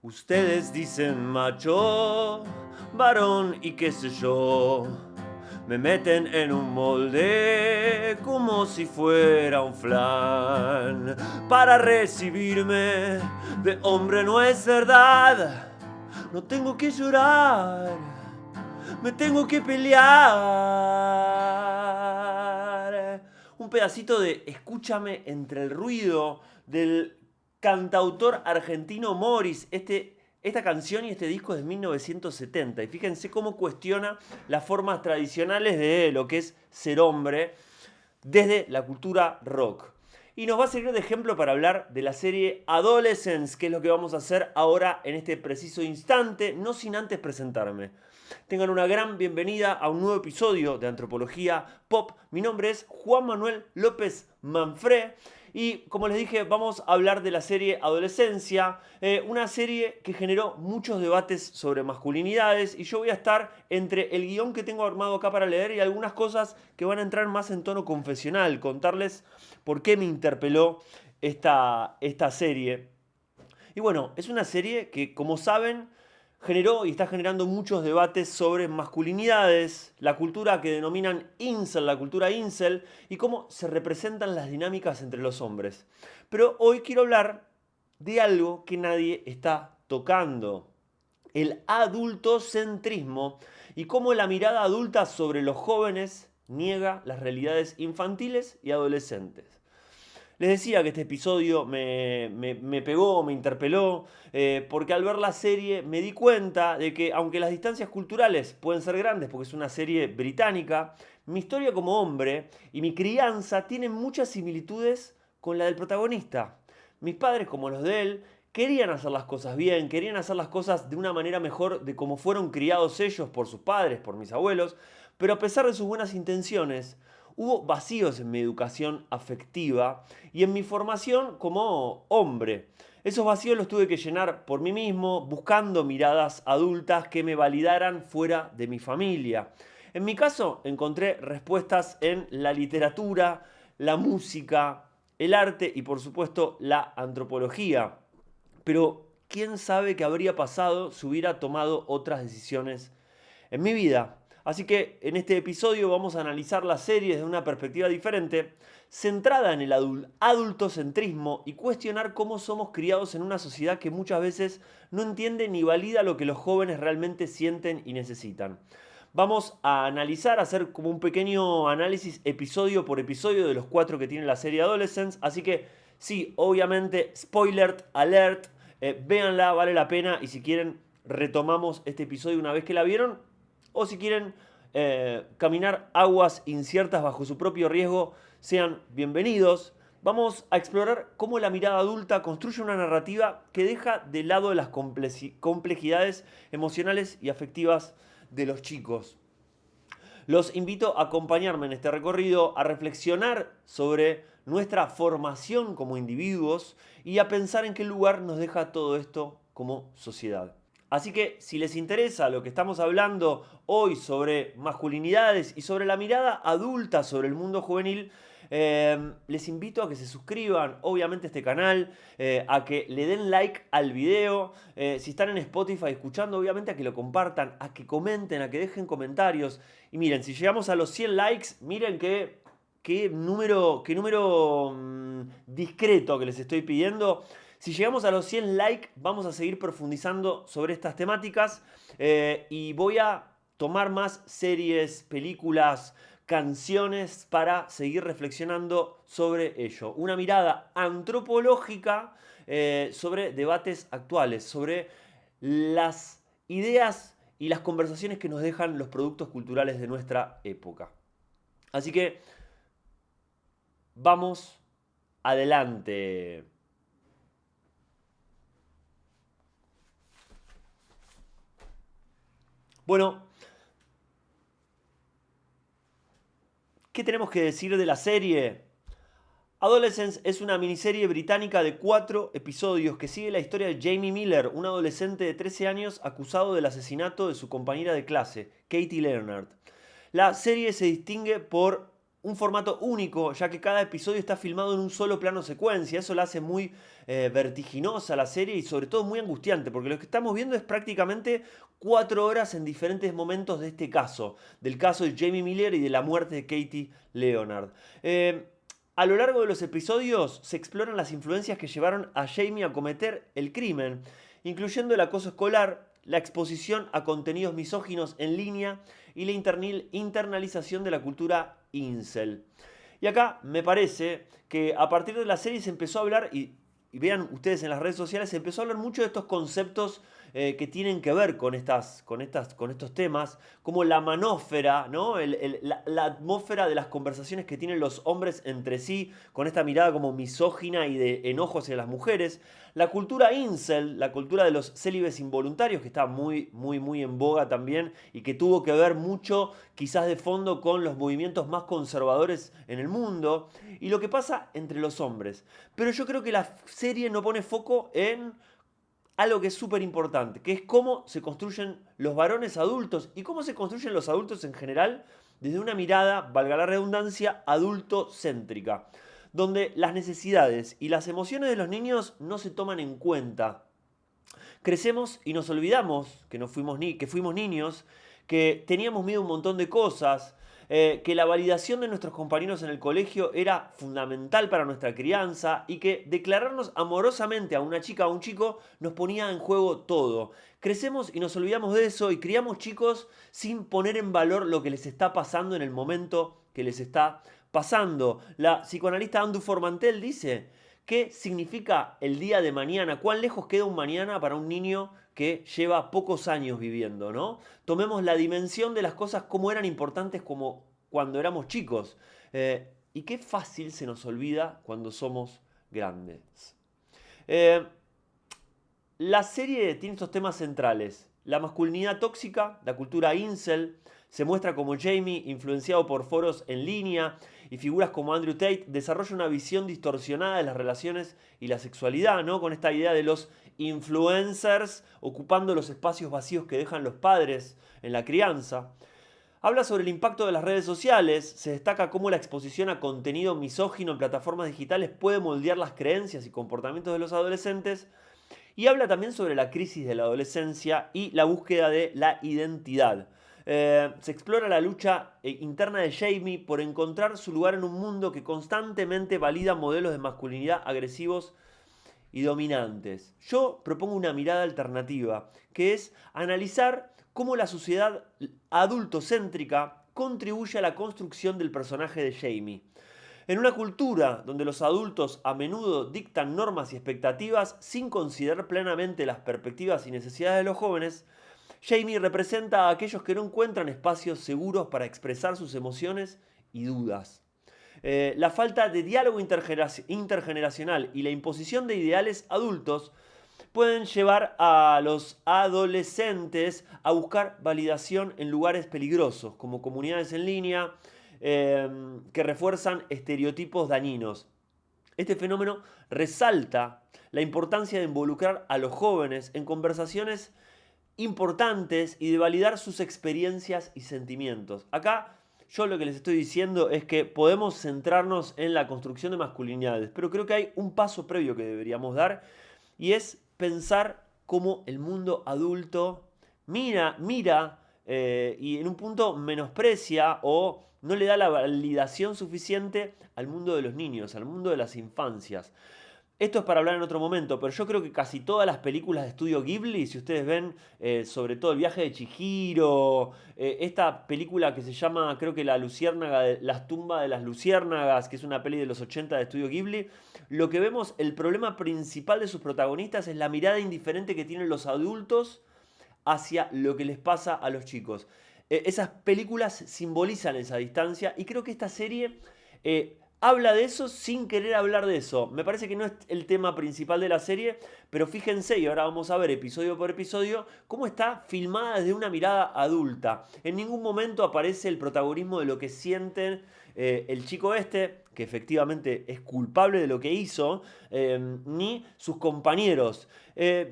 Ustedes dicen macho, varón y qué sé yo. Me meten en un molde como si fuera un flan. Para recibirme de hombre no es verdad. No tengo que llorar, me tengo que pelear. Un pedacito de Escúchame entre el ruido del cantautor argentino Morris. Esta canción y este disco es de 1970. Y fíjense cómo cuestiona las formas tradicionales de lo que es ser hombre desde la cultura rock. Y nos va a servir de ejemplo para hablar de la serie Adolescence, que es lo que vamos a hacer ahora en este preciso instante, no sin antes presentarme. Tengan una gran bienvenida a un nuevo episodio de Antropología Pop. Mi nombre es Juan Manuel López Manfré y como les dije vamos a hablar de la serie Adolescencia, una serie que generó muchos debates sobre masculinidades y yo voy a estar entre el guión que tengo armado acá para leer y algunas cosas que van a entrar más en tono confesional, contarles por qué me interpeló esta serie. Y bueno, es una serie que, como saben, generó y está generando muchos debates sobre masculinidades, la cultura que denominan incel, la cultura incel, y cómo se representan las dinámicas entre los hombres. Pero hoy quiero hablar de algo que nadie está tocando, el adultocentrismo y cómo la mirada adulta sobre los jóvenes niega las realidades infantiles y adolescentes. Les decía que este episodio me pegó, me interpeló, porque al ver la serie me di cuenta de que aunque las distancias culturales pueden ser grandes, porque es una serie británica, mi historia como hombre y mi crianza tienen muchas similitudes con la del protagonista. Mis padres, como los de él, querían hacer las cosas bien, querían hacer las cosas de una manera mejor de cómo fueron criados ellos por sus padres, por mis abuelos, pero a pesar de sus buenas intenciones, hubo vacíos en mi educación afectiva y en mi formación como hombre. Esos vacíos los tuve que llenar por mí mismo, buscando miradas adultas que me validaran fuera de mi familia. En mi caso, encontré respuestas en la literatura, la música, el arte y por supuesto la antropología. Pero, ¿quién sabe qué habría pasado si hubiera tomado otras decisiones en mi vida? Así que en este episodio vamos a analizar la serie desde una perspectiva diferente, centrada en el adultocentrismo y cuestionar cómo somos criados en una sociedad que muchas veces no entiende ni valida lo que los jóvenes realmente sienten y necesitan. Vamos a analizar, hacer como un pequeño análisis episodio por episodio de los 4 que tiene la serie Adolescence. Así que sí, obviamente, spoiler alert, véanla, vale la pena. Y si quieren, retomamos este episodio una vez que la vieron. O si quieren caminar aguas inciertas bajo su propio riesgo, sean bienvenidos. Vamos a explorar cómo la mirada adulta construye una narrativa que deja de lado las complejidades emocionales y afectivas de los chicos. Los invito a acompañarme en este recorrido, a reflexionar sobre nuestra formación como individuos y a pensar en qué lugar nos deja todo esto como sociedad. Así que si les interesa lo que estamos hablando hoy sobre masculinidades y sobre la mirada adulta sobre el mundo juvenil, les invito a que se suscriban obviamente a este canal, a que le den like al video, si están en Spotify escuchando obviamente a que lo compartan, a que comenten, a que dejen comentarios. Y miren, si llegamos a los 100 likes, miren qué número discreto que les estoy pidiendo. Si llegamos a los 100 likes, vamos a seguir profundizando sobre estas temáticas y voy a tomar más series, películas, canciones para seguir reflexionando sobre ello. Una mirada antropológica sobre debates actuales, sobre las ideas y las conversaciones que nos dejan los productos culturales de nuestra época. Así que vamos adelante. Bueno, ¿qué tenemos que decir de la serie? Adolescence es una miniserie británica de 4 episodios que sigue la historia de Jamie Miller, un adolescente de 13 años acusado del asesinato de su compañera de clase, Katie Leonard. La serie se distingue por un formato único, ya que cada episodio está filmado en un solo plano secuencia. Eso la hace muy vertiginosa la serie y sobre todo muy angustiante, porque lo que estamos viendo es prácticamente 4 horas en diferentes momentos de este caso, del caso de Jamie Miller y de la muerte de Katie Leonard. A lo largo de los episodios se exploran las influencias que llevaron a Jamie a cometer el crimen, incluyendo el acoso escolar, la exposición a contenidos misóginos en línea y la internalización de la cultura incel. Y acá me parece que a partir de la serie se empezó a hablar, y vean ustedes en las redes sociales, se empezó a hablar mucho de estos conceptos que tienen que ver con estos temas, como la manósfera, ¿no? La atmósfera de las conversaciones que tienen los hombres entre sí, con esta mirada como misógina y de enojo hacia las mujeres. La cultura incel, la cultura de los célibes involuntarios, que está muy, muy, muy en boga también y que tuvo que ver mucho, quizás de fondo, con los movimientos más conservadores en el mundo y lo que pasa entre los hombres. Pero yo creo que la serie no pone foco en algo que es súper importante, que es cómo se construyen los varones adultos y cómo se construyen los adultos en general desde una mirada, valga la redundancia, adultocéntrica, donde las necesidades y las emociones de los niños no se toman en cuenta. Crecemos y nos olvidamos que fuimos niños, que teníamos miedo a un montón de cosas, que la validación de nuestros compañeros en el colegio era fundamental para nuestra crianza y que declararnos amorosamente a una chica o a un chico nos ponía en juego todo. Crecemos y nos olvidamos de eso y criamos chicos sin poner en valor lo que les está pasando en el momento que les está pasando. La psicoanalista Andu Formantel dice: ¿qué significa el día de mañana? ¿Cuán lejos queda un mañana para un niño que lleva pocos años viviendo, ¿no? Tomemos la dimensión de las cosas como eran importantes como cuando éramos chicos. Y qué fácil se nos olvida cuando somos grandes. La serie tiene estos temas centrales. La masculinidad tóxica, la cultura incel, se muestra como Jamie, influenciado por foros en línea, y figuras como Andrew Tate, desarrolla una visión distorsionada de las relaciones y la sexualidad, ¿no? Con esta idea de los influencers ocupando los espacios vacíos que dejan los padres en la crianza. Habla sobre el impacto de las redes sociales, se destaca cómo la exposición a contenido misógino en plataformas digitales puede moldear las creencias y comportamientos de los adolescentes, y habla también sobre la crisis de la adolescencia y la búsqueda de la identidad. Se explora la lucha interna de Jamie por encontrar su lugar en un mundo que constantemente valida modelos de masculinidad agresivos y dominantes. Yo propongo una mirada alternativa, que es analizar cómo la sociedad adultocéntrica contribuye a la construcción del personaje de Jamie. En una cultura donde los adultos a menudo dictan normas y expectativas sin considerar plenamente las perspectivas y necesidades de los jóvenes, Jamie representa a aquellos que no encuentran espacios seguros para expresar sus emociones y dudas. La falta de diálogo intergeneracional y la imposición de ideales adultos pueden llevar a los adolescentes a buscar validación en lugares peligrosos, como comunidades en línea, que refuerzan estereotipos dañinos. Este fenómeno resalta la importancia de involucrar a los jóvenes en conversaciones importantes y de validar sus experiencias y sentimientos. Acá yo lo que les estoy diciendo es que podemos centrarnos en la construcción de masculinidades, pero creo que hay un paso previo que deberíamos dar, y es pensar cómo el mundo adulto mira y en un punto menosprecia o no le da la validación suficiente al mundo de los niños, al mundo de las infancias. Esto es para hablar en otro momento, pero yo creo que casi todas las películas de estudio Ghibli, si ustedes ven, sobre todo El viaje de Chihiro, esta película que se llama, creo que Las tumbas de las luciérnagas, que es una peli de los 80 de estudio Ghibli, lo que vemos, el problema principal de sus protagonistas es la mirada indiferente que tienen los adultos hacia lo que les pasa a los chicos. Esas películas simbolizan esa distancia y creo que esta serie habla de eso sin querer hablar de eso. Me parece que no es el tema principal de la serie, pero fíjense, y ahora vamos a ver episodio por episodio, cómo está filmada desde una mirada adulta. En ningún momento aparece el protagonismo de lo que sienten el chico este, que efectivamente es culpable de lo que hizo, ni sus compañeros.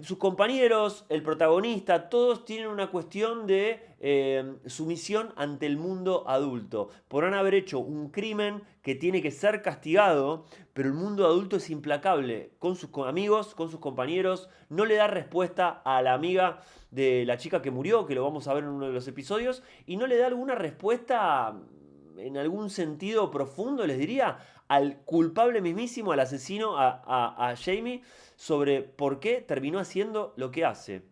Sus compañeros, el protagonista, todos tienen una cuestión de sumisión ante el mundo adulto. Podrán haber hecho un crimen que tiene que ser castigado, pero el mundo adulto es implacable con sus amigos, con sus compañeros. No le da respuesta a la amiga de la chica que murió, que lo vamos a ver en uno de los episodios, y no le da alguna respuesta en algún sentido profundo, les diría, al culpable mismísimo, al asesino, a Jamie, sobre por qué terminó haciendo lo que hace.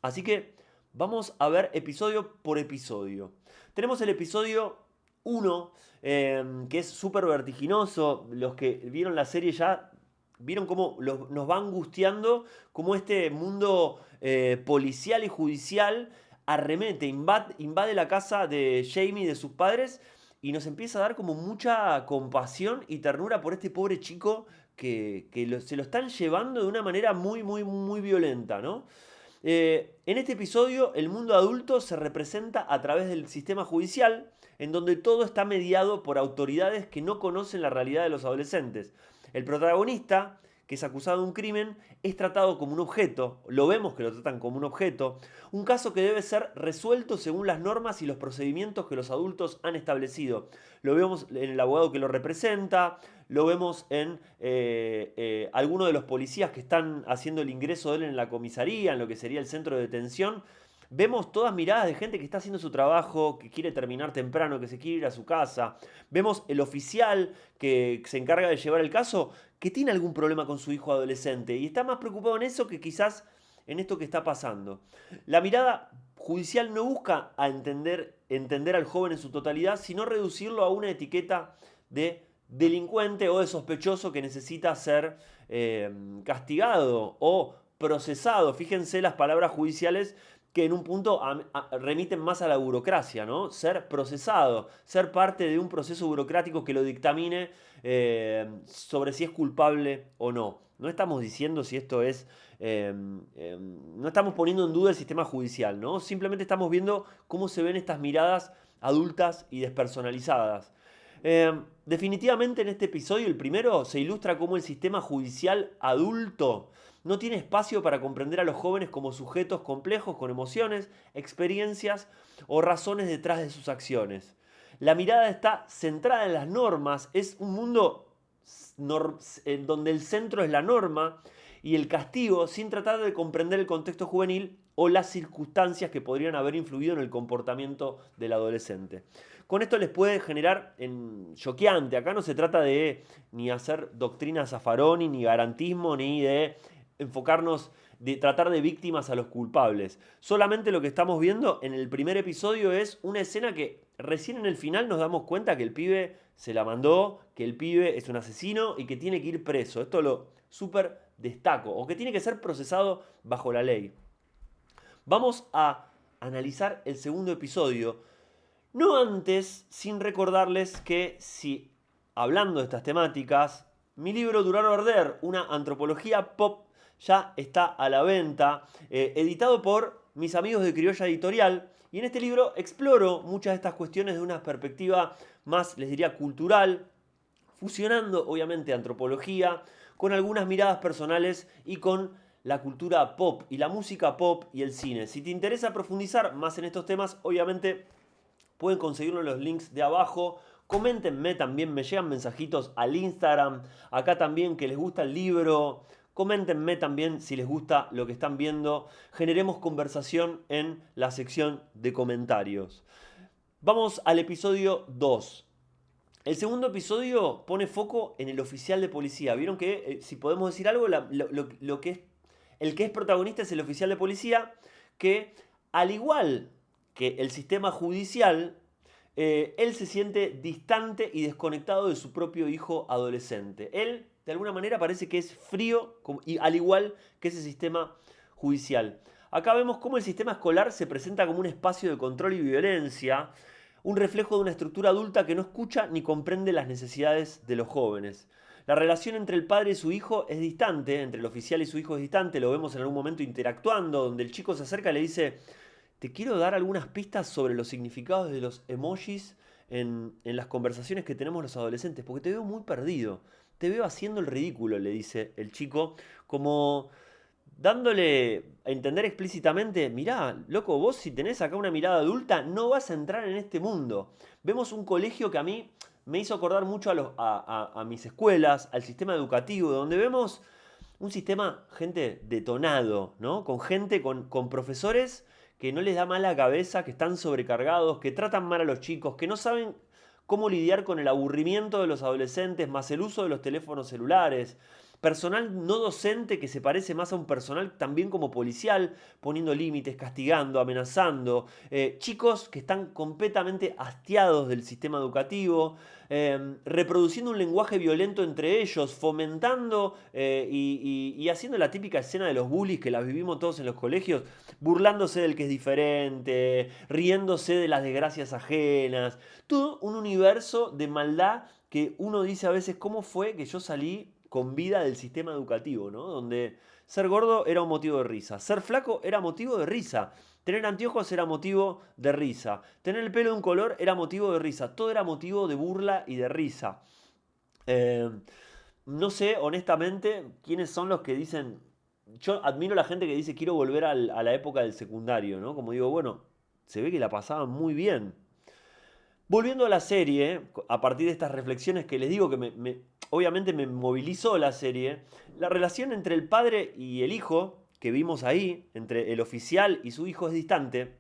Así que vamos a ver episodio por episodio. Tenemos el episodio 1, que es súper vertiginoso. Los que vieron la serie ya vieron cómo nos va angustiando, cómo este mundo policial y judicial arremete, invade la casa de Jamie y de sus padres, y nos empieza a dar como mucha compasión y ternura por este pobre chico que se lo están llevando de una manera muy, muy, muy violenta, ¿no? En este episodio el mundo adulto se representa a través del sistema judicial, en donde todo está mediado por autoridades que no conocen la realidad de los adolescentes. El protagonista, que es acusado de un crimen, es tratado como un objeto, lo vemos que lo tratan como un objeto, un caso que debe ser resuelto según las normas y los procedimientos que los adultos han establecido. Lo vemos en el abogado que lo representa, lo vemos en algunos de los policías que están haciendo el ingreso de él en la comisaría, en lo que sería el centro de detención. Vemos todas miradas de gente que está haciendo su trabajo, que quiere terminar temprano, que se quiere ir a su casa. Vemos el oficial que se encarga de llevar el caso, que tiene algún problema con su hijo adolescente y está más preocupado en eso que quizás en esto que está pasando. La mirada judicial no busca entender al joven en su totalidad, sino reducirlo a una etiqueta de delincuente o de sospechoso que necesita ser castigado o procesado. Fíjense las palabras judiciales que en un punto remiten más a la burocracia, ¿no? Ser procesado, ser parte de un proceso burocrático que lo dictamine sobre si es culpable o no. No estamos diciendo si esto es... no estamos poniendo en duda el sistema judicial, ¿no? Simplemente estamos viendo cómo se ven estas miradas adultas y despersonalizadas. Definitivamente en este episodio, el primero, se ilustra cómo el sistema judicial adulto no tiene espacio para comprender a los jóvenes como sujetos complejos con emociones, experiencias o razones detrás de sus acciones. La mirada está centrada en las normas, es un mundo en donde el centro es la norma y el castigo, sin tratar de comprender el contexto juvenil o las circunstancias que podrían haber influido en el comportamiento del adolescente. Con esto les puede generar choqueante. Acá no se trata de ni hacer doctrina Zaffaroni, ni garantismo, ni de enfocarnos, de tratar de víctimas a los culpables. Solamente lo que estamos viendo en el primer episodio es una escena que recién en el final nos damos cuenta que el pibe se la mandó, que el pibe es un asesino y que tiene que ir preso. Esto lo súper destaco, o que tiene que ser procesado bajo la ley. Vamos a analizar el segundo episodio. No antes, sin recordarles que si, hablando de estas temáticas, mi libro Durar o Arder, una antropología pop, ya está a la venta, editado por mis amigos de Criolla Editorial. Y en este libro exploro muchas de estas cuestiones de una perspectiva más, les diría, cultural, fusionando obviamente antropología con algunas miradas personales y con la cultura pop y la música pop y el cine. Si te interesa profundizar más en estos temas, obviamente pueden conseguirlo en los links de abajo. Coméntenme también, me llegan mensajitos al Instagram, acá también, que les gusta el libro. Coméntenme también si les gusta lo que están viendo. Generemos conversación en la sección de comentarios. Vamos al episodio 2. El segundo episodio pone foco en el oficial de policía. Vieron que, si podemos decir algo, el que es protagonista es el oficial de policía, que al igual que el sistema judicial, él se siente distante y desconectado de su propio hijo adolescente. Él, de alguna manera, parece que es frío, al igual que ese sistema judicial. Acá vemos cómo el sistema escolar se presenta como un espacio de control y violencia, un reflejo de una estructura adulta que no escucha ni comprende las necesidades de los jóvenes. La relación entre el padre y su hijo es distante, entre el oficial y su hijo es distante, lo vemos en algún momento interactuando, donde el chico se acerca y le dice: te quiero dar algunas pistas sobre los significados de los emojis en las conversaciones que tenemos los adolescentes, porque te veo muy perdido, te veo haciendo el ridículo, le dice el chico, como dándole a entender explícitamente, mirá, loco, vos si tenés acá una mirada adulta, no vas a entrar en este mundo. Vemos un colegio que a mí me hizo acordar mucho a mis escuelas, al sistema educativo, donde vemos un sistema, gente, detonado, ¿no? Con gente, con profesores que no les da mal la cabeza, que están sobrecargados, que tratan mal a los chicos, que no saben cómo lidiar con el aburrimiento de los adolescentes, más el uso de los teléfonos celulares. Personal no docente que se parece más a un personal también como policial, poniendo límites, castigando, amenazando. Chicos que están completamente hastiados del sistema educativo, reproduciendo un lenguaje violento entre ellos, fomentando y haciendo la típica escena de los bullies que las vivimos todos en los colegios, burlándose del que es diferente, riéndose de las desgracias ajenas. Todo un universo de maldad que uno dice a veces, ¿cómo fue que yo salí con vida del sistema educativo, ¿no? Donde ser gordo era un motivo de risa, ser flaco era motivo de risa, tener anteojos era motivo de risa, tener el pelo de un color era motivo de risa, todo era motivo de burla y de risa. Eh, no sé, honestamente, quiénes son los que dicen. Yo admiro a la gente que dice quiero volver a la época del secundario, ¿no? Como digo, bueno, se ve que la pasaban muy bien. Volviendo a la serie, a partir de estas reflexiones que les digo que obviamente me movilizó la serie, la relación entre el padre y el hijo, que vimos ahí, entre el oficial y su hijo es distante,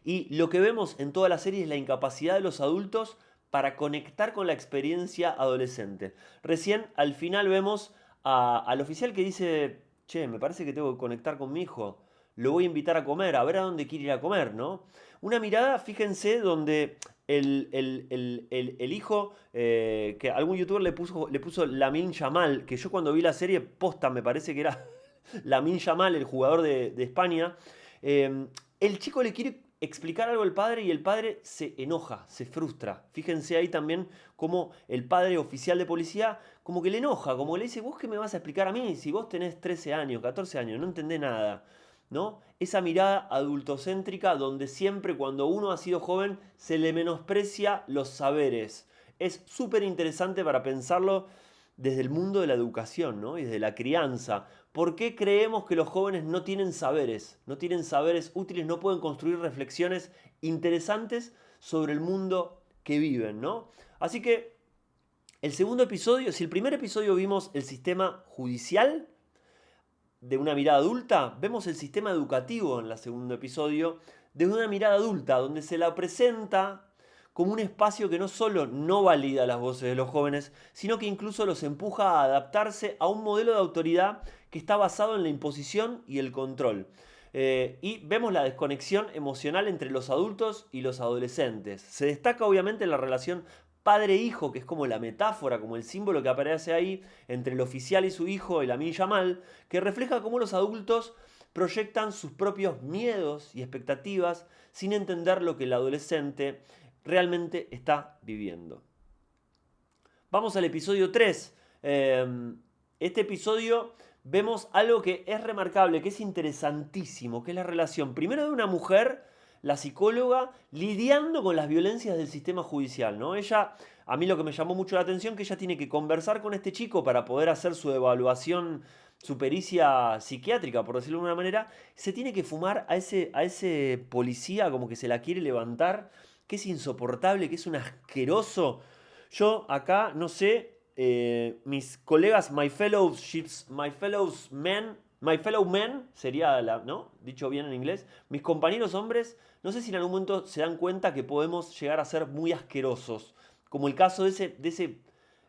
y lo que vemos en toda la serie es la incapacidad de los adultos para conectar con la experiencia adolescente. Recién al final vemos al oficial que dice, che, me parece que tengo que conectar con mi hijo, lo voy a invitar a comer, a ver a dónde quiere ir a comer, ¿no? Una mirada, fíjense, donde el hijo, que algún youtuber le puso Lamine Yamal, que yo cuando vi la serie posta me parece que era Lamine Yamal, el jugador de España. El chico le quiere explicar algo al padre y el padre se enoja, se frustra. Fíjense ahí también cómo el padre oficial de policía como que le enoja, como le dice, ¿vos qué me vas a explicar a mí si vos tenés 13 años, 14 años, no entendés nada? ¿No? Esa mirada adultocéntrica donde siempre cuando uno ha sido joven se le menosprecia los saberes. Es súper interesante para pensarlo desde el mundo de la educación, ¿no? Y desde la crianza. ¿Por qué creemos que los jóvenes no tienen saberes? No tienen saberes útiles, no pueden construir reflexiones interesantes sobre el mundo que viven, ¿no? Así que el segundo episodio, si el primer episodio vimos el sistema judicial de una mirada adulta, vemos el sistema educativo en el segundo episodio desde una mirada adulta, donde se la presenta como un espacio que no solo no valida las voces de los jóvenes, sino que incluso los empuja a adaptarse a un modelo de autoridad que está basado en la imposición y el control. Y vemos la desconexión emocional entre los adultos y los adolescentes. Se destaca obviamente la relación padre-hijo, que es como la metáfora, como el símbolo que aparece ahí entre el oficial y su hijo, el Lamine Yamal, que refleja cómo los adultos proyectan sus propios miedos y expectativas sin entender lo que el adolescente realmente está viviendo. Vamos al episodio 3. Este episodio vemos algo que es remarcable, que es interesantísimo, que es la relación primero de una mujer, la psicóloga, lidiando con las violencias del sistema judicial, ¿no? Ella, a mí lo que me llamó mucho la atención, que ella tiene que conversar con este chico para poder hacer su evaluación, su pericia psiquiátrica, por decirlo de alguna manera, se tiene que fumar a ese policía como que se la quiere levantar, que es insoportable, que es un asqueroso. Yo acá, no sé, mis colegas, my fellow men, sería, ¿no? Dicho bien en inglés, mis compañeros hombres, no sé si en algún momento se dan cuenta que podemos llegar a ser muy asquerosos, como el caso de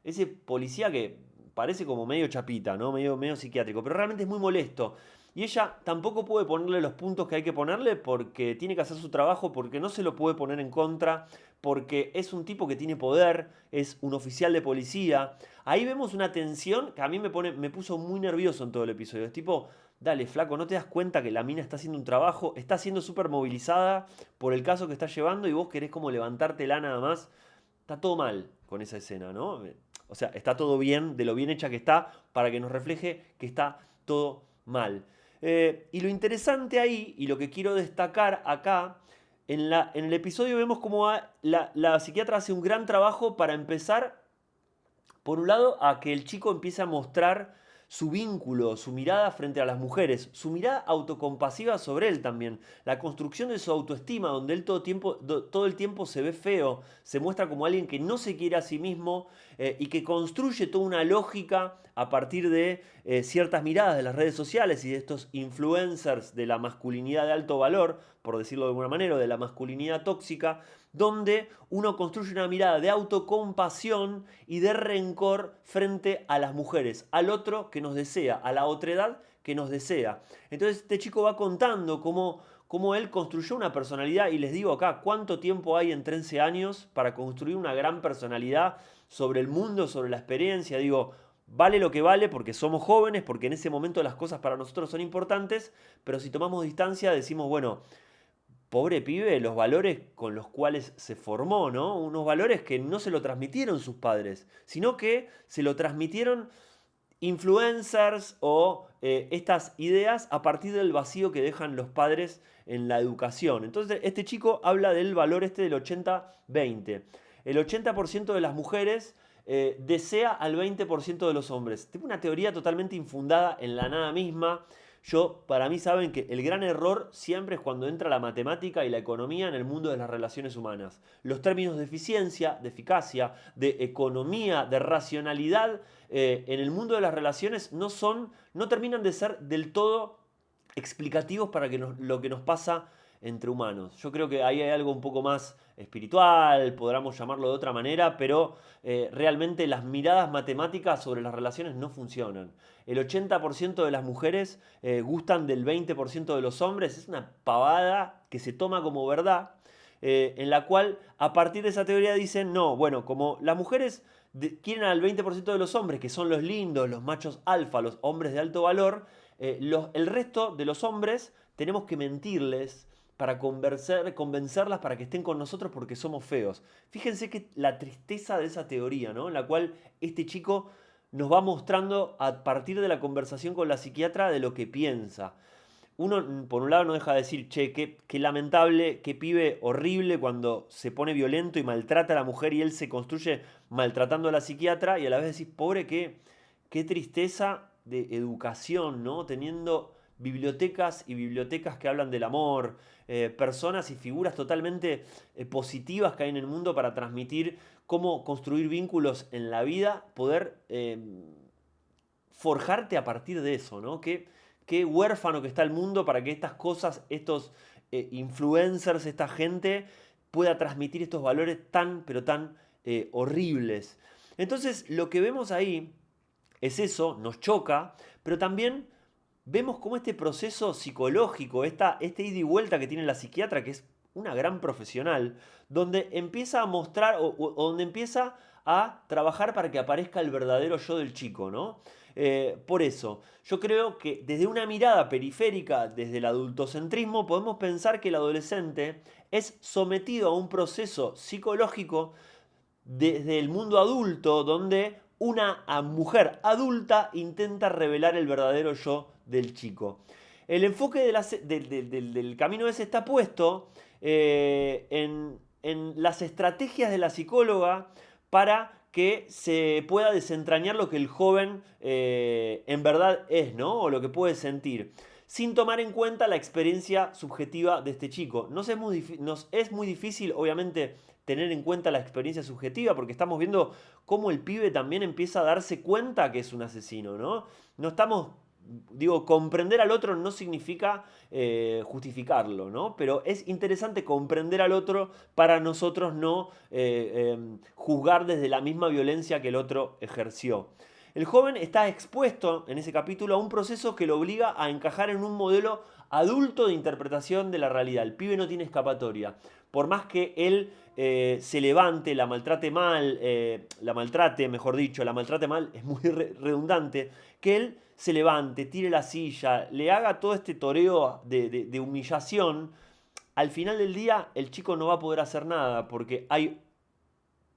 ese policía que parece como medio chapita, ¿no? Medio psiquiátrico, pero realmente es muy molesto. Y ella tampoco puede ponerle los puntos que hay que ponerle porque tiene que hacer su trabajo, porque no se lo puede poner en contra, porque es un tipo que tiene poder, es un oficial de policía. Ahí vemos una tensión que a mí me puso muy nervioso en todo el episodio. Es tipo, dale, flaco, ¿no te das cuenta que la mina está haciendo un trabajo? Está siendo súper movilizada por el caso que está llevando y vos querés como levantártela nada más. Está todo mal con esa escena, ¿no? O sea, está todo bien, de lo bien hecha que está, para que nos refleje que está todo mal. Y lo interesante ahí, y lo que quiero destacar acá, En el episodio vemos cómo la psiquiatra hace un gran trabajo para empezar, por un lado, a que el chico empiece a mostrar su vínculo, su mirada frente a las mujeres, su mirada autocompasiva sobre él también, la construcción de su autoestima, donde él todo el tiempo se ve feo, se muestra como alguien que no se quiere a sí mismo y que construye toda una lógica a partir de ciertas miradas de las redes sociales y de estos influencers de la masculinidad de alto valor, por decirlo de alguna manera, o de la masculinidad tóxica, donde uno construye una mirada de autocompasión y de rencor frente a las mujeres, al otro que nos desea, a la otredad que nos desea. Entonces este chico va contando cómo él construyó una personalidad, y les digo acá, ¿cuánto tiempo hay en 13 años para construir una gran personalidad sobre el mundo, sobre la experiencia? Digo, vale lo que vale porque somos jóvenes, porque en ese momento las cosas para nosotros son importantes, pero si tomamos distancia decimos, bueno, pobre pibe, los valores con los cuales se formó, ¿no? Unos valores que no se lo transmitieron sus padres, sino que se lo transmitieron influencers o estas ideas a partir del vacío que dejan los padres en la educación. Entonces este chico habla del valor este del 80-20. El 80% de las mujeres desea al 20% de los hombres. Tengo una teoría totalmente infundada en la nada misma. Para mí saben que el gran error siempre es cuando entra la matemática y la economía en el mundo de las relaciones humanas. Los términos de eficiencia, de eficacia, de economía, de racionalidad en el mundo de las relaciones no terminan de ser del todo explicativos para lo que nos pasa entre humanos. Yo creo que ahí hay algo un poco más espiritual, podríamos llamarlo de otra manera, pero realmente las miradas matemáticas sobre las relaciones no funcionan. El 80% de las mujeres gustan del 20% de los hombres. Es una pavada que se toma como verdad, en la cual a partir de esa teoría dicen, no, bueno, como las mujeres quieren al 20% de los hombres, que son los lindos, los machos alfa, los hombres de alto valor, el resto de los hombres tenemos que mentirles para convencerlas para que estén con nosotros porque somos feos. Fíjense que la tristeza de esa teoría, ¿no? En la cual este chico nos va mostrando a partir de la conversación con la psiquiatra de lo que piensa. Uno, por un lado, no deja de decir, che, qué lamentable, qué pibe horrible cuando se pone violento y maltrata a la mujer y él se construye maltratando a la psiquiatra, y a la vez decís, pobre, qué tristeza de educación, ¿no? Teniendo bibliotecas y bibliotecas que hablan del amor, personas y figuras totalmente positivas que hay en el mundo para transmitir cómo construir vínculos en la vida, poder forjarte a partir de eso, ¿no? Qué huérfano que está el mundo para que estas cosas, estos influencers, esta gente pueda transmitir estos valores tan, pero tan horribles. Entonces, lo que vemos ahí es eso, nos choca, pero también vemos cómo este proceso psicológico, este ida y vuelta que tiene la psiquiatra, que es una gran profesional, donde empieza a mostrar o donde empieza a trabajar para que aparezca el verdadero yo del chico, ¿no? Por eso, yo creo que desde una mirada periférica, desde el adultocentrismo, podemos pensar que el adolescente es sometido a un proceso psicológico desde el mundo adulto, donde una mujer adulta intenta revelar el verdadero yo del chico. El enfoque del camino ese está puesto en las estrategias de la psicóloga para que se pueda desentrañar lo que el joven en verdad es, ¿no? O lo que puede sentir, sin tomar en cuenta la experiencia subjetiva de este chico. Nos es muy difícil, obviamente, tener en cuenta la experiencia subjetiva, porque estamos viendo cómo el pibe también empieza a darse cuenta que es un asesino, ¿no? No estamos, digo, comprender al otro no significa justificarlo, ¿no? Pero es interesante comprender al otro para nosotros no juzgar desde la misma violencia que el otro ejerció. El joven está expuesto en ese capítulo a un proceso que lo obliga a encajar en un modelo adulto de interpretación de la realidad. El pibe no tiene escapatoria. Por más que él se levante, la maltrate mal, la maltrate mal, es muy redundante, que él se levante, tire la silla, le haga todo este toreo de humillación, al final del día el chico no va a poder hacer nada porque hay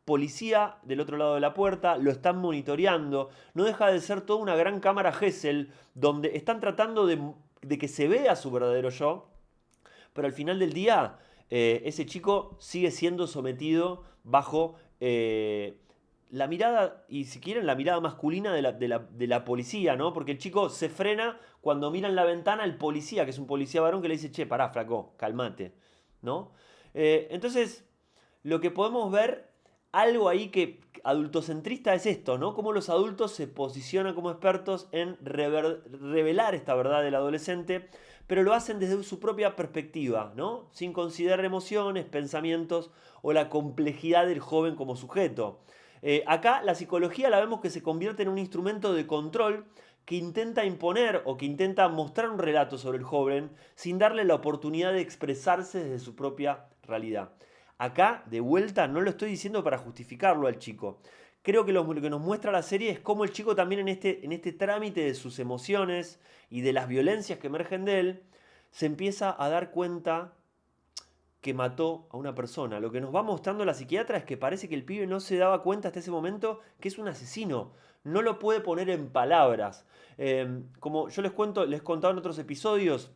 policía del otro lado de la puerta, lo están monitoreando, no deja de ser toda una gran cámara Gesell donde están tratando de que se vea su verdadero yo, pero al final del día ese chico sigue siendo sometido bajo la mirada, y si quieren, la mirada masculina de la policía, ¿no? Porque el chico se frena cuando mira en la ventana el policía, que es un policía varón, que le dice, che, pará, flaco, calmate, ¿no? Entonces, lo que podemos ver, algo ahí que adultocentrista es esto, ¿no? Cómo los adultos se posicionan como expertos en revelar esta verdad del adolescente, pero lo hacen desde su propia perspectiva, ¿no? Sin considerar emociones, pensamientos o la complejidad del joven como sujeto. Acá la psicología la vemos que se convierte en un instrumento de control que intenta imponer o que intenta mostrar un relato sobre el joven sin darle la oportunidad de expresarse desde su propia realidad. Acá, de vuelta, no lo estoy diciendo para justificarlo al chico. Creo que lo que nos muestra la serie es cómo el chico también en este trámite de sus emociones y de las violencias que emergen de él, se empieza a dar cuenta que mató a una persona. Lo que nos va mostrando la psiquiatra es que parece que el pibe no se daba cuenta hasta ese momento que es un asesino. No lo puede poner en palabras. Como yo les contaba en otros episodios,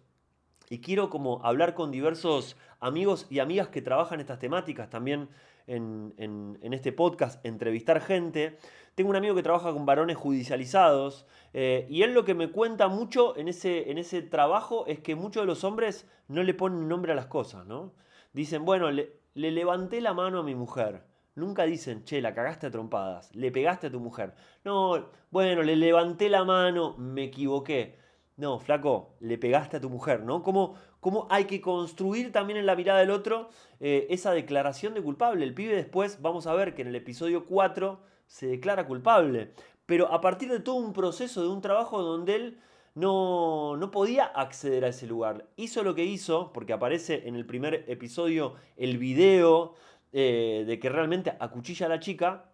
y quiero como hablar con diversos amigos y amigas que trabajan estas temáticas también en este podcast, entrevistar gente. Tengo un amigo que trabaja con varones judicializados y él lo que me cuenta mucho en ese trabajo es que muchos de los hombres no le ponen nombre a las cosas, ¿no? Dicen, bueno, le levanté la mano a mi mujer. Nunca dicen, che, la cagaste a trompadas, le pegaste a tu mujer. No, bueno, le levanté la mano, me equivoqué. No, flaco, le pegaste a tu mujer, ¿no? ¿Cómo hay que construir también en la mirada del otro esa declaración de culpable? El pibe después, vamos a ver que en el episodio 4 se declara culpable, pero a partir de todo un proceso, de un trabajo donde él no podía acceder a ese lugar. Hizo lo que hizo, porque aparece en el primer episodio el video de que realmente acuchilla a la chica,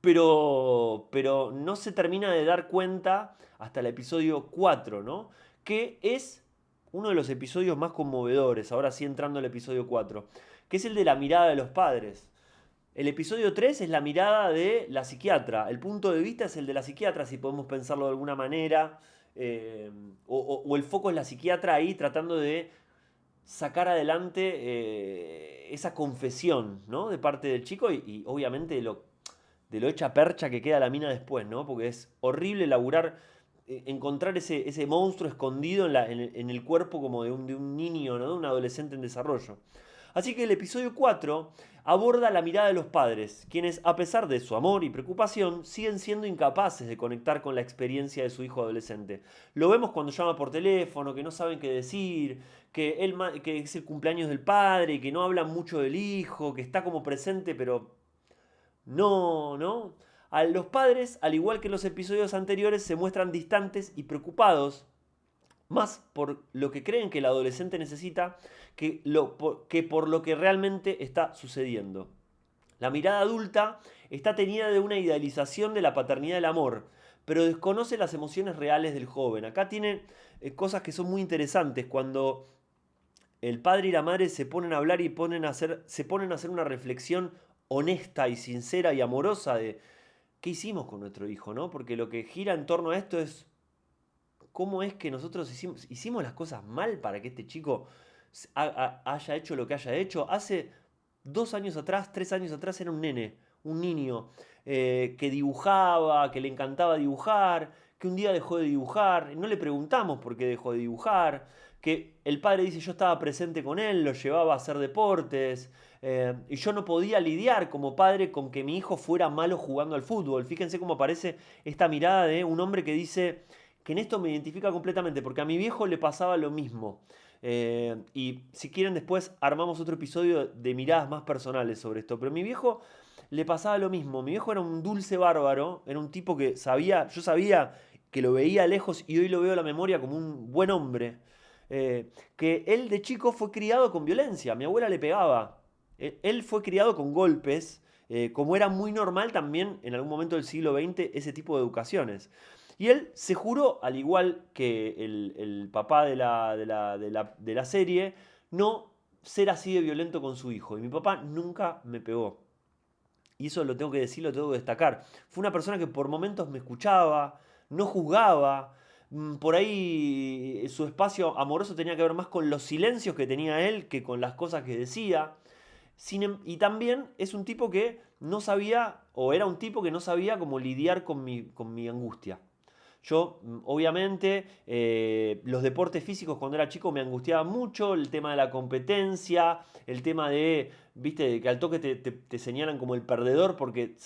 pero no se termina de dar cuenta hasta el episodio 4, ¿no? Que es uno de los episodios más conmovedores, ahora sí entrando al episodio 4, que es el de la mirada de los padres. El episodio 3 es la mirada de la psiquiatra, el punto de vista es el de la psiquiatra, si podemos pensarlo de alguna manera, o el foco es la psiquiatra ahí tratando de sacar adelante esa confesión, ¿no? De parte del chico y obviamente de lo hecha percha que queda la mina después, ¿no? Porque es horrible laburar, encontrar ese monstruo escondido en el cuerpo como de un niño, ¿no? De un adolescente en desarrollo. Así que el episodio 4 aborda la mirada de los padres, quienes a pesar de su amor y preocupación siguen siendo incapaces de conectar con la experiencia de su hijo adolescente. Lo vemos cuando llama por teléfono, que no saben qué decir, que es el cumpleaños del padre y que no hablan mucho del hijo, que está como presente pero no. A los padres, al igual que en los episodios anteriores, se muestran distantes y preocupados, más por lo que creen que el adolescente necesita que por lo que realmente está sucediendo. La mirada adulta está teñida de una idealización de la paternidad del amor, pero desconoce las emociones reales del joven. Acá tiene cosas que son muy interesantes cuando el padre y la madre se ponen a hablar y se ponen a hacer una reflexión honesta y sincera y amorosa de qué hicimos con nuestro hijo, ¿no? Porque lo que gira en torno a esto es cómo es que nosotros hicimos las cosas mal para que este chico haya hecho lo que haya hecho. Hace 2 años atrás, 3 años atrás era un nene, un niño que dibujaba, que le encantaba dibujar, que un día dejó de dibujar, no le preguntamos por qué dejó de dibujar, que el padre dice yo estaba presente con él, lo llevaba a hacer deportes, y yo no podía lidiar como padre con que mi hijo fuera malo jugando al fútbol. Fíjense cómo aparece esta mirada de un hombre que dice que en esto me identifica completamente, porque a mi viejo le pasaba lo mismo. Y si quieren después armamos otro episodio de miradas más personales sobre esto. Pero a mi viejo le pasaba lo mismo. Mi viejo era un dulce bárbaro, era un tipo que yo sabía que lo veía lejos y hoy lo veo a la memoria como un buen hombre. Que él de chico fue criado con violencia, mi abuela le pegaba. Él fue criado con golpes, como era muy normal también en algún momento del siglo XX ese tipo de educaciones. Y él se juró, al igual que el papá de la serie, no ser así de violento con su hijo. Y mi papá nunca me pegó. Y eso lo tengo que decir, lo tengo que destacar. Fue una persona que por momentos me escuchaba, no juzgaba, Por ahí su espacio amoroso tenía que ver más con los silencios que tenía él que con las cosas que decía. Y también es un tipo que no sabía, o era un tipo que no sabía cómo lidiar con mi angustia. Yo, obviamente, los deportes físicos cuando era chico me angustiaba mucho, el tema de la competencia, el tema de, viste, de que al toque te señalan como el perdedor porque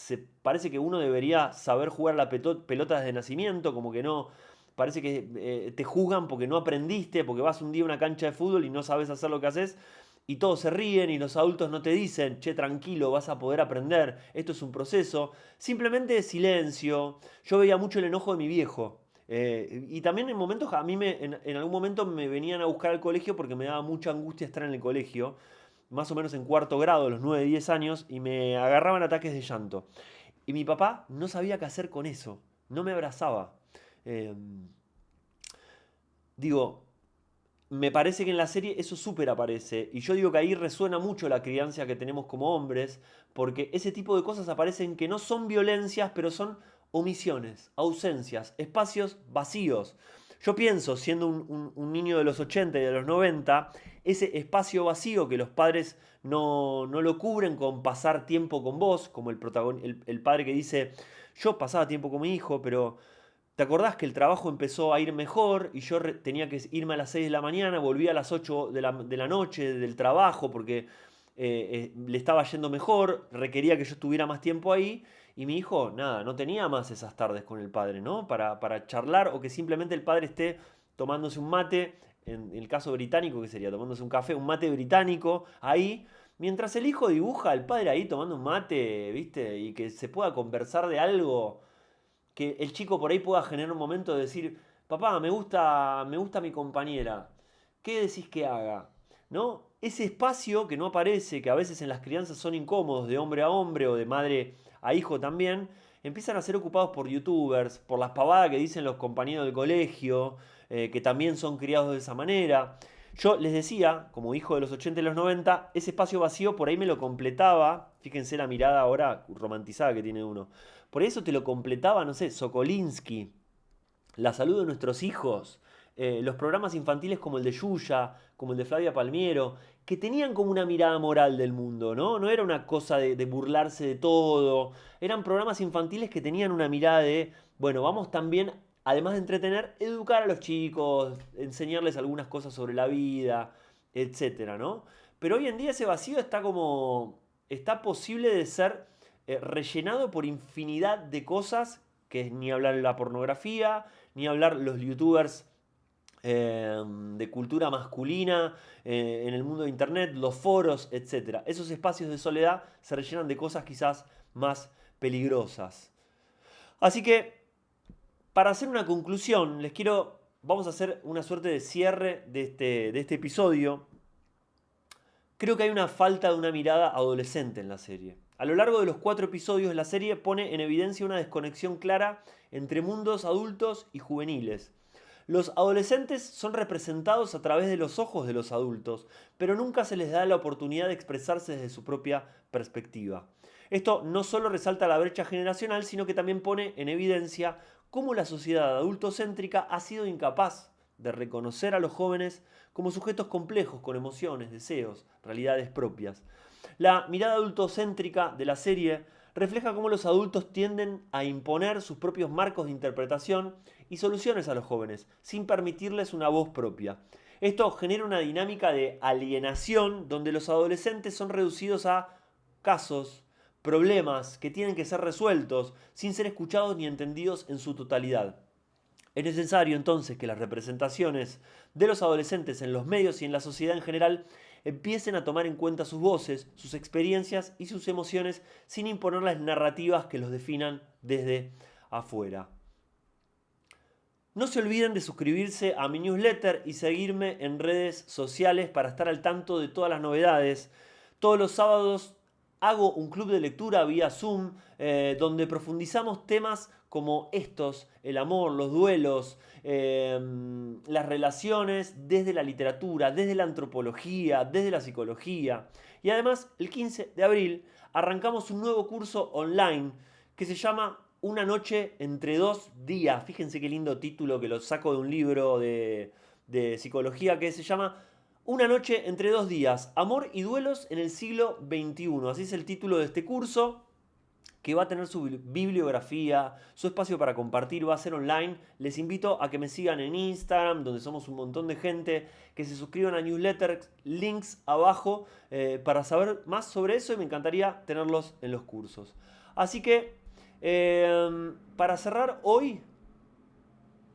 parece que uno debería saber jugar la pelota desde nacimiento, como que no, parece que te juzgan porque no aprendiste, porque vas un día a una cancha de fútbol y no sabes hacer lo que haces. Y todos se ríen y los adultos no te dicen, che, tranquilo, vas a poder aprender, esto es un proceso. Simplemente silencio. Yo veía mucho el enojo de mi viejo. Y también en momentos, en algún momento me venían a buscar al colegio porque me daba mucha angustia estar en el colegio, más o menos en cuarto grado, a los 9 10 años, y me agarraban ataques de llanto. Y mi papá no sabía qué hacer con eso, no me abrazaba. Eh, digo, me parece que en la serie eso súper aparece. Y yo digo que ahí resuena mucho la crianza que tenemos como hombres, porque ese tipo de cosas aparecen que no son violencias, pero son omisiones, ausencias, espacios vacíos. Yo pienso, siendo un niño de los 80 y de los 90, ese espacio vacío que los padres no lo cubren con pasar tiempo con vos, como el padre que dice, yo pasaba tiempo con mi hijo, pero ¿te acordás que el trabajo empezó a ir mejor y yo tenía que irme a las 6 de la mañana, volvía a las 8 de la noche del trabajo porque le estaba yendo mejor, requería que yo estuviera más tiempo ahí y mi hijo, nada, no tenía más esas tardes con el padre, ¿no? Para charlar o que simplemente el padre esté tomándose un mate, en el caso británico, que sería tomándose un café, un mate británico ahí, mientras el hijo dibuja al padre ahí tomando un mate, ¿viste? Y que se pueda conversar de algo que el chico por ahí pueda generar un momento de decir, papá, me gusta mi compañera, ¿qué decís que haga? ¿No? Ese espacio que no aparece, que a veces en las crianzas son incómodos de hombre a hombre o de madre a hijo también, empiezan a ser ocupados por youtubers, por las pavadas que dicen los compañeros del colegio, que también son criados de esa manera. Yo les decía, como hijo de los 80 y los 90, ese espacio vacío por ahí me lo completaba, fíjense la mirada ahora romantizada que tiene uno, por eso te lo completaba, no sé, Sokolinsky, La salud de nuestros hijos, los programas infantiles como el de Yuya, como el de Flavia Palmiero, que tenían como una mirada moral del mundo, ¿no? No era una cosa de burlarse de todo, eran programas infantiles que tenían una mirada de, bueno, vamos también, además de entretener, educar a los chicos, enseñarles algunas cosas sobre la vida, etcétera, ¿no? Pero hoy en día ese vacío está como, está posible de ser rellenado por infinidad de cosas, que es ni hablar la pornografía, ni hablar los youtubers de cultura masculina en el mundo de internet, los foros, etc. Esos espacios de soledad se rellenan de cosas quizás más peligrosas. Así que, para hacer una conclusión, vamos a hacer una suerte de cierre de este episodio. Creo que hay una falta de una mirada adolescente en la serie. A lo largo de los 4 episodios, la serie pone en evidencia una desconexión clara entre mundos adultos y juveniles. Los adolescentes son representados a través de los ojos de los adultos, pero nunca se les da la oportunidad de expresarse desde su propia perspectiva. Esto no solo resalta la brecha generacional, sino que también pone en evidencia cómo la sociedad adultocéntrica ha sido incapaz de reconocer a los jóvenes como sujetos complejos con emociones, deseos, realidades propias. La mirada adultocéntrica de la serie refleja cómo los adultos tienden a imponer sus propios marcos de interpretación y soluciones a los jóvenes, sin permitirles una voz propia. Esto genera una dinámica de alienación donde los adolescentes son reducidos a casos, problemas que tienen que ser resueltos sin ser escuchados ni entendidos en su totalidad. Es necesario entonces que las representaciones de los adolescentes en los medios y en la sociedad en general empiecen a tomar en cuenta sus voces, sus experiencias y sus emociones sin imponerles narrativas que los definan desde afuera. No se olviden de suscribirse a mi newsletter y seguirme en redes sociales para estar al tanto de todas las novedades. Todos los sábados hago un club de lectura vía Zoom donde profundizamos temas como estos, el amor, los duelos, las relaciones desde la literatura, desde la antropología, desde la psicología. Y además, el 15 de abril arrancamos un nuevo curso online que se llama Una noche entre dos días. Fíjense qué lindo título que lo saco de un libro de psicología que se llama Una noche entre dos días. Amor y duelos en el siglo XXI. Así es el título de este curso, que va a tener su bibliografía, su espacio para compartir, va a ser online. Les invito a que me sigan en Instagram, donde somos un montón de gente, que se suscriban a newsletters, links abajo, para saber más sobre eso, y me encantaría tenerlos en los cursos. Así que, para cerrar hoy,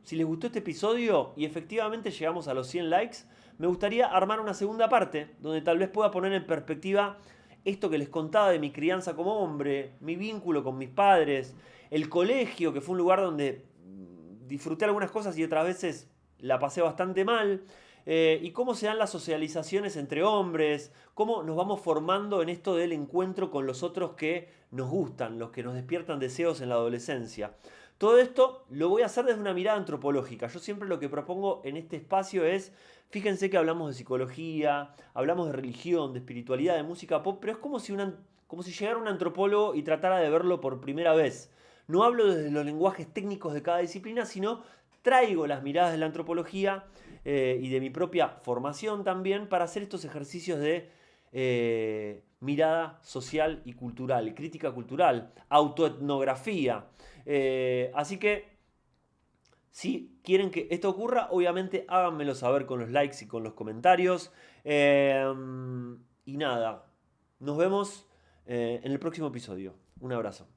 si les gustó este episodio y efectivamente llegamos a los 100 likes, me gustaría armar una segunda parte donde tal vez pueda poner en perspectiva esto que les contaba de mi crianza como hombre, mi vínculo con mis padres, el colegio, que fue un lugar donde disfruté algunas cosas y otras veces la pasé bastante mal, y cómo se dan las socializaciones entre hombres, cómo nos vamos formando en esto del encuentro con los otros que nos gustan, los que nos despiertan deseos en la adolescencia. Todo esto lo voy a hacer desde una mirada antropológica. Yo siempre lo que propongo en este espacio es, fíjense que hablamos de psicología, hablamos de religión, de espiritualidad, de música pop, pero es como si llegara un antropólogo y tratara de verlo por primera vez. No hablo desde los lenguajes técnicos de cada disciplina, sino traigo las miradas de la antropología, y de mi propia formación también, para hacer estos ejercicios de mirada social y cultural, crítica cultural, autoetnografía. Así que, si quieren que esto ocurra, obviamente háganmelo saber con los likes y con los comentarios. Y nada, nos vemos en el próximo episodio. Un abrazo.